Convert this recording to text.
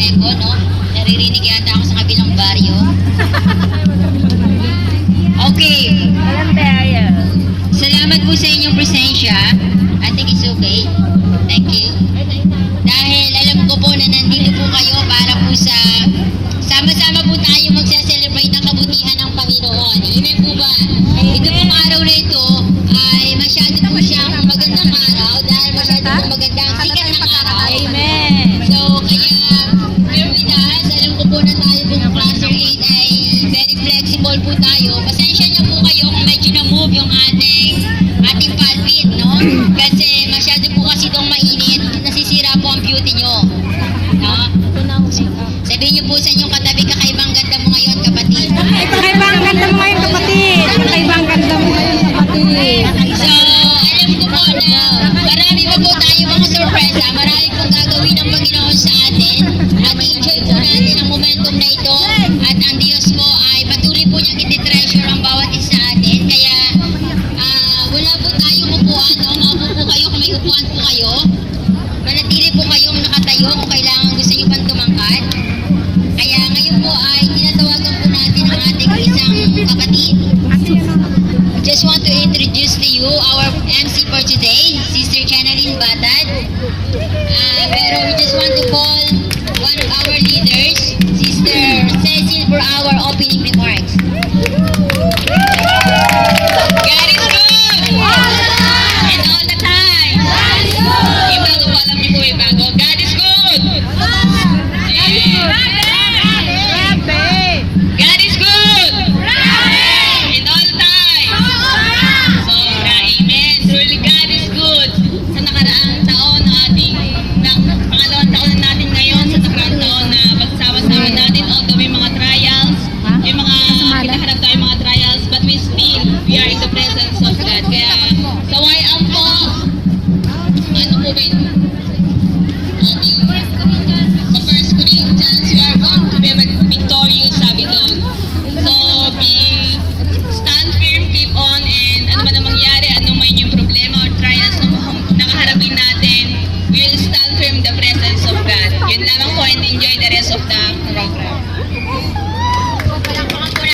echo, no? Naririnig yata ako sa kabilang baryo. Okay. Salamat po sa inyong presensya. I think it's okay. Thank you. Dahil alam ko po na nandito po kayo para po sa sama-sama po tayo magsa-celebrate ng kabutihan ng Panginoon. Amen po ba? Ito pong araw na ito ay masyado po siyang magandang araw dahil masyado po magandang sikat ng araw. Amen. So, kaya, bear with us. Alam ko po na tayo pong Cluster 8 ay very flexible po tayo. Pasensya na po kayo kung medyo na-move yung ating pulpit, no? Kasi masyado po kasi itong mainit, nasisira po ang beauty nyo. No? Sabihin nyo po sa inyong katabi, kakaibang ganda mo ngayon, kapatid. Kakaibang ganda mo ngayon, kapatid. Kakaibang ganda mo ngayon, kapatid. So, alam ko po na marami pa po tayo mga sorpresa. Marami pong gagawin ng Panginoon sa atin. At enjoy po natin ang momentum na ito. At ang Diyos po ay patuloy po niyang iti-treasure ang bawat isa atin. Kaya, wala po tayong upuan. No? Maupo po kayo kung may upuan po kayo. Manatili po kayong nakatayo kung kailangan gusto niyo pang tumangkad. Kaya ngayon po ay tinatawagan po natin ang ating isang kapatid. I just want to introduce to you our MC for today, Sister Channeline Batad. Pero we just want to call one of our leaders, Sister Cecil, for our opening remarks. God is good! And all the time! Ibago po, alam niyo po ibago. God is good! God is good! And all the time! Sobra, amen. Truly, God is good. Sa nakaraang taon na pangalawang taon na natin ngayon, sa nakaraang taon na pagsama-sama natin, although may mga trials, may mga kinaharap tayo mga trials, but we are in the presence of God. Kaya, sa YM po, ano po ba yun? Sa 1 Corinthians, we are going